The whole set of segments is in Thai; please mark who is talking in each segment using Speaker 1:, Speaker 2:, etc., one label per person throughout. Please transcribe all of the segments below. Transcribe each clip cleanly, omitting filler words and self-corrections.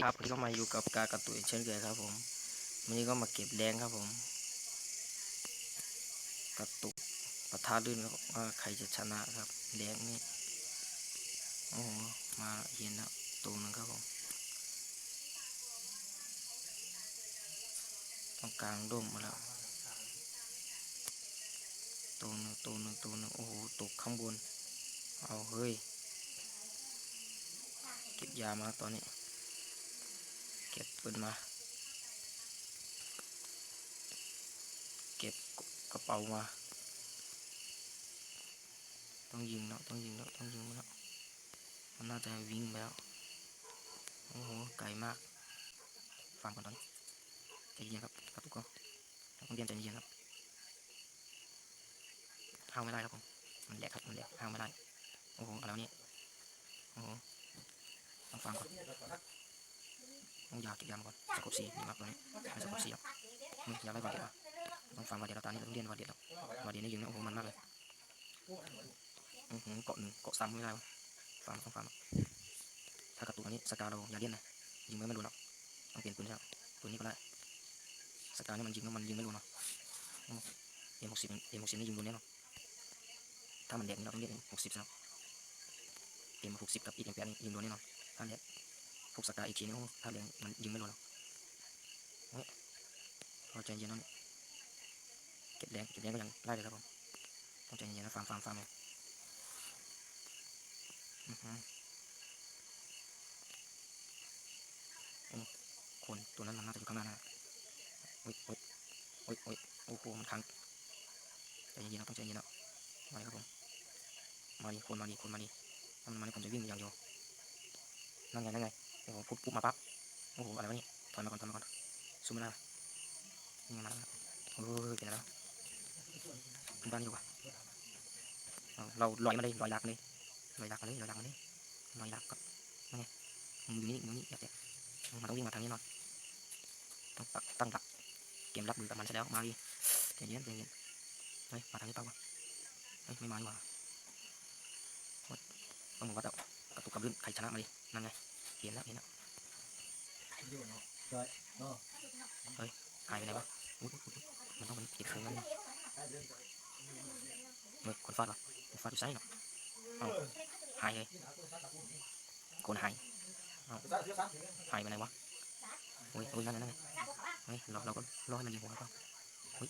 Speaker 1: ครับวันนี้ก็มาอยู่กับกากระตุยเช่นเคยครับผมวันนี้ก็มาเก็บแดงครับผมกระตุกปะทะลื่นครับว่าใครจะชนะครับแดงนี่โอ้โหมาเห็นแล้วตัวนึงครับผมต้องกลางร่มมาแล้วตัวหนึ่งโอ้โหตกข้างบนเอาเฮ้ยเก็บยามาตอนนี้เก็บปืนมาเก็บกระเป๋ามาต้องยิงแล้วมาแล้วมันน่าจะวิ่งไปแล้วโอ้โหไกลมากฟังก่อนตอนนี้ใจเย็นครับกระตุกก็ต้องเรียนใจเย็นครับห้าวไม่ได้ครับผมมันแหลกครับมันแหลกห้าวไม่ได้โอ้โหอะไรเนี่ยโอ้โหต้องฟังก่อนต้องยาเก็บยามาก่อนสกบสีดีมากตัวนี้ไม่สกบสีหรอกยาไล่วาเดียวต้องฟังวาเดียวตานี้ต้องเรียนวาเดียววาเดียวนี่ยิงนะโอ้โหมันมากเลยเกาะหนึ่งเกาะซ้ำไม่ได้วะฟังต้องฟังถ้ากระตุกอันนี้สกาเราอย่าเลี่ยนนะยิงไม่โดนหรอกต้องเปลี่ยนปืนใช่ไหมปืนนี้ก็ได้สกาเนี่ยมันยิงแล้วมันยิงไม่โดนหรอกเอ็ม60นี่ยิงโดนแน่นอนถ้ามันแดงนี่เราต้องเรียก60แล้วเอ็ม60กับอีกM8นี่ยิงโดนแน่นอนถ้าแดงพวกสกาอีกทีนี่ถ้าแดงมันยิงไม่โดนหรอกเฮ้ยพอใจเย็นนั่นเก็บแดงก็ยังไล่เลยครับผมต้องใจเย็นนะฟาร์มเลยคนตัวนั้นมันน่าจะอยู่ข้างหน้านะโอ้ยโอ้โหมันค้างใจเย็นๆนะต้องใจเย็นนะมาเลยครับผมมาดิคนมาดิถ้ามันมาดิผมจะวิ่งอย่างเดียวนั่นไงโอ้โหปุ๊บมาปั๊บโอ้โหอะไรวะนี่ถอยมาก่อนซูมไม่ได้นี่มาแล้วเฮ้ยเป็นอะไรแล้วขึ้นบ้านดีกว่าเราลอยมาเลยลอยหลักมาเลยลอยหลักก็นั่นไงมือนี่อย่าแตะมันต้องวิ่งมาทางนี้หน่อยต้องตั้งหลักเกมรับมือกับมันใช่แล้วมาดิใจเย็นเฮ้ยมาทางนี้เปล่าวะเฮ้ยไม่มาดีกว่าต้องบอกว่ากระตุกกับลื่นใครชนะมาดินั่นไงเห็นแล้วเฮ้ยหายไปไหนวะมันต้องเป็นเก็บคืนกันเฮ้ยคนฟาดวะคนฟาดอยู่ไซน์เนาะเอาหายเลยคนหายเอาหายไปไหนวะโอ้ยนั่นไงเฮ้ยเราก็รอให้มันยิงหัวเปล่าเฮ้ย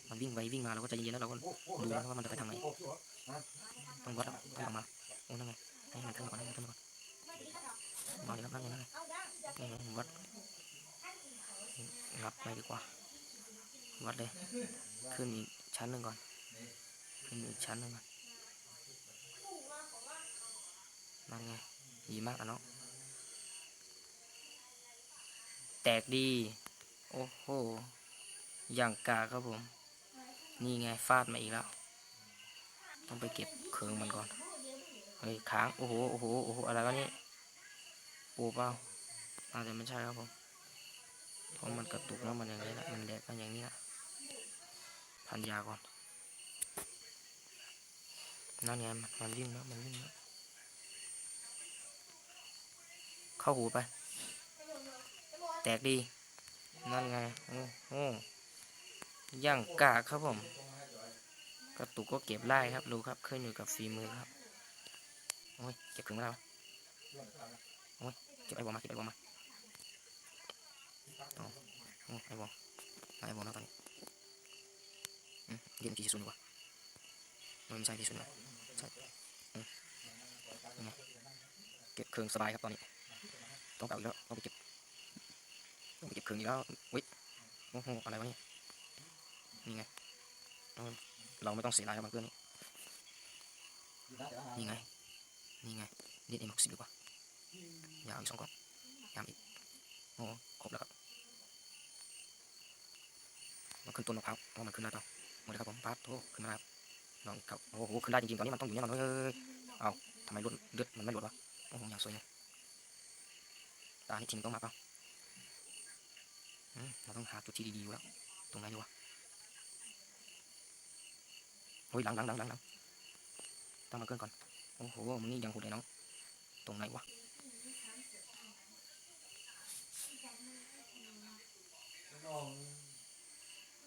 Speaker 1: มันวิ่งไปวิ่งมาเราก็ใจเย็นแล้วเราก็ดูนะว่ามันจะไปทางไหนต้องวัดต้องออกมาโอ้นั่นไงให้มันขึ้นมาก่อนมาเลยครับนั่นไงวัดงับไปดีกว่าวัดเลยขึ้นอีกชั้นหนึ่งก่อนนั่นไงดีมากอ่ะเนาะแตกดีโอ้โหอย่างกาครับผมนี่ไงฟาดมาอีกแล้วต้องไปเก็บเคืองมันก่อนเฮ้ยค้างโอ้โหอะไรวะนี่ปูเปล่าอาจจะไม่ใช่ครับผมเพราะมันกระตุกแล้วมันอย่างนี้แหละมันแหลกกันอย่างนี้นะพันยาก่อนนั่นไงมันวิ่งแล้วเข้าหูไปแตกดีนั่นไงโอ้โหย่างกากครับผมกระตุกก็เก็บไล่ครับดูครับขึ้นอยู่กับฝีมือครับโอ้ยเก็บถึงไม่ได้โอ้ยเก็บไอ้บอลมาโอ้ไอ้บอลแล้วตอนนี้เรียนที่ศูนย์ดีกว่าไม่ใช่ที่ศูนย์ใช่เก็บเครื่องสบายครับตอนนี้ต้องเก่าอีกแล้วต้องไปเก็บเครื่องอีกแล้ววิโอ้โหอะไรวะนี่ไงเราไม่ต้องเสียรายกับบางเพื่อนนี่ไงเล่นM60ดีกว่ายาวอีก2 ก้อนยามอีกโอ้ครบแล้วครับมันขึ้นต้นมะพร้าวว่ามันขึ้นได้ต่อหมดเลยครับผมปั๊บโอ้ขึ้นมาครับลองอีกครับโอ้โหขึ้นได้จริงๆตอนนี้มันต้องอยู่เนี่ยมันเฮ้ยเอาทำไมเลือดมันไม่หลุดวะโอ้โหอย่างสวยเลยตานี่ทีมต้องมาเปล่าเราต้องหาจุดที่ดีๆอยู่แล้วตรงไหนดีวะโอ้ยหลังตั้งมาเกินก่อนโอ้โหมันนี่ยังโหดเลยน้อง ตรงไหนวะ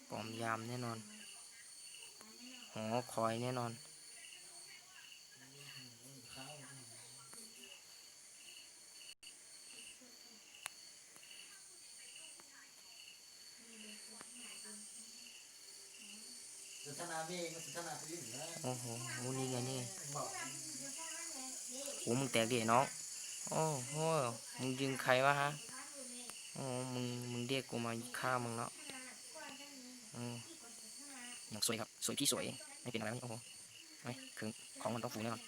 Speaker 1: ป้อมยามแน่นอนหอคอยแน่นอนโอ้โหนี่ไงนี่โอ้มึงแตกดิน้องโอ้โหมึงยิงใครวะฮะโอ้มึงเรียกกูมาฆ่ามึงเนาะอย่างสวยครับสวยพี่สวยไม่เป็นอะไรโอ้โหไม่คือของมันต้องฟูแน่นอน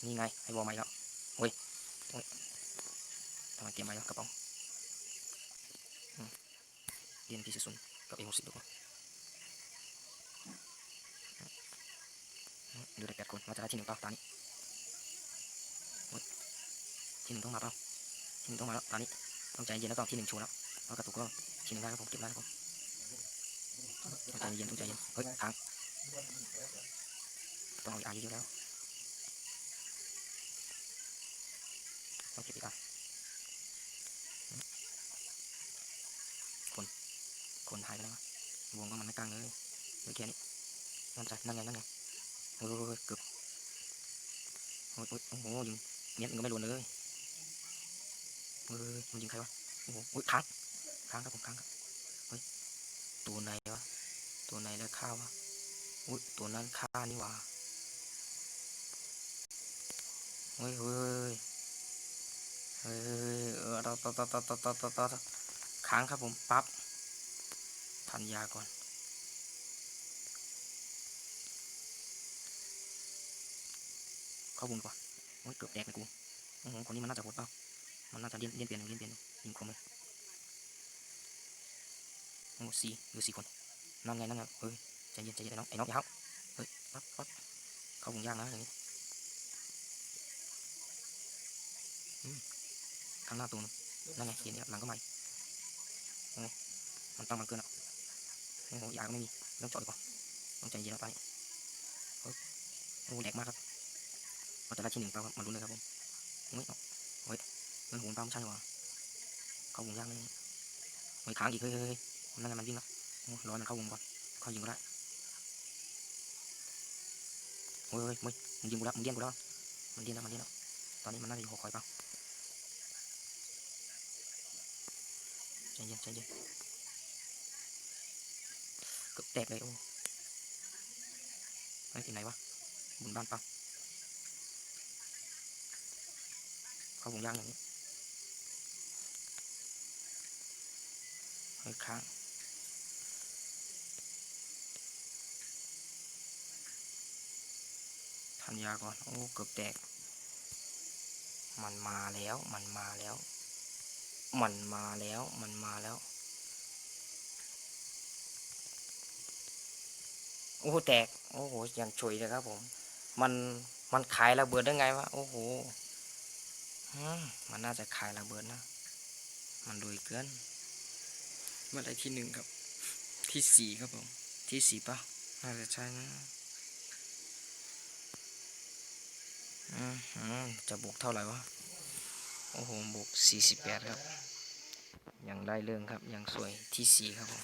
Speaker 1: นี่ไงให้วอลใหม่แล้วโอ้ยทำไมเกมใหม่แล้วกระเป๋าเรียนพีซีศูนย์กับA60ดูก่อนดูได้8 คนมาจะได้ที่1เปล่าตานี้ที่1ต้องมาเปล่าที่1ต้องมาแล้วตานี้ต้องใจเย็นแล้วก็ที่1โชว์แล้วแล้วกระตุกก็ที่1ได้ครับผมเก็บได้ครับผมต้องใจเย็นต้องใจเย็นเฮ้ยค้างต้องเอาเยอะๆแล้วต้องเก็บอีกคนหายไปแล้ววงก็มันไม่กลางเลยเฮ้ยแค่นี้นั่นไงเฮ้ยเกือบโอ้โหยิงเนี้ยมันก็ไม่โดนเลยเฮ้ยมันยิงใครวะโอ้โหค้างครับผมค้างครับเฮ้ยตัวไหนวะตัวไหนแล้วฆ่าวะอุ้ยตัวนั้นฆ่านี่วะเฮ้ยต่อค้างครับผมปั๊บพันยาก่อนเข้าบุญกว่าโอ้ยเกือบแตกเลยกูโอ้โหคนนี้มันน่าจะโหดเปล่ามันน่าจะเลี่ยนเปลี่ยนยิงคมเลยโอ้4 คนนั่นไงเฮ้ยใจเย็นไอ้น้องอย่าเข้าเฮ้ยปั๊บเข้าบุญยากนะอย่างนี้ข้างหน้าตัวนึงนั่นไงเห็นเนี่ยหลังก็ใหม่โอ้มันตั้งมันเกินอ่ะโอ้โหยาก็ไม่มีต้องจอดดีกว่าต้องใจเย็นแล้วไปโอ้แหลกมากครับเราจะได้ที่1เปล่าครับมาลุ้นเลยครับผมเฮ้ยเงินหูเปล่าไม่ใช่หรอเข้าวงยากเลยเฮ้ยค้างอีกเฮ้ยนั่นไงมันวิ่งแล้วร้อยมันเข้าวงก่อนเข้ายิงก็ได้เฮ้ยมึงยิงกูแล้วมึงเลี้ยงกูแล้วมันเลี้ยงแล้วตอนนี้มันน่าจะอยู่หอคอยเปล่าใจเย็นเกือบแตกเลยโอ้ไอ้ที่ไหนวะบุญบ้านเปล่าเข้าวงยากอย่างนี้เฮ้ยค้างทันยาก่อนโอ้เกือบแตกมันมาแล้วโอ้แตกโอ้โหอย่างฉุยเลยครับผมมันมันขายระเบิดได้ไงวะโอ้โหมันน่าจะขายระเบิดนะมันรวยเกินมาได้ที่1ครับที่4ครับผมที่4ป่ะน่าจะใช่นะจะบวกเท่าไหร่วะโอ้โหบวก48ครับยังได้เรื่องครับยังสวยที่4ครับผม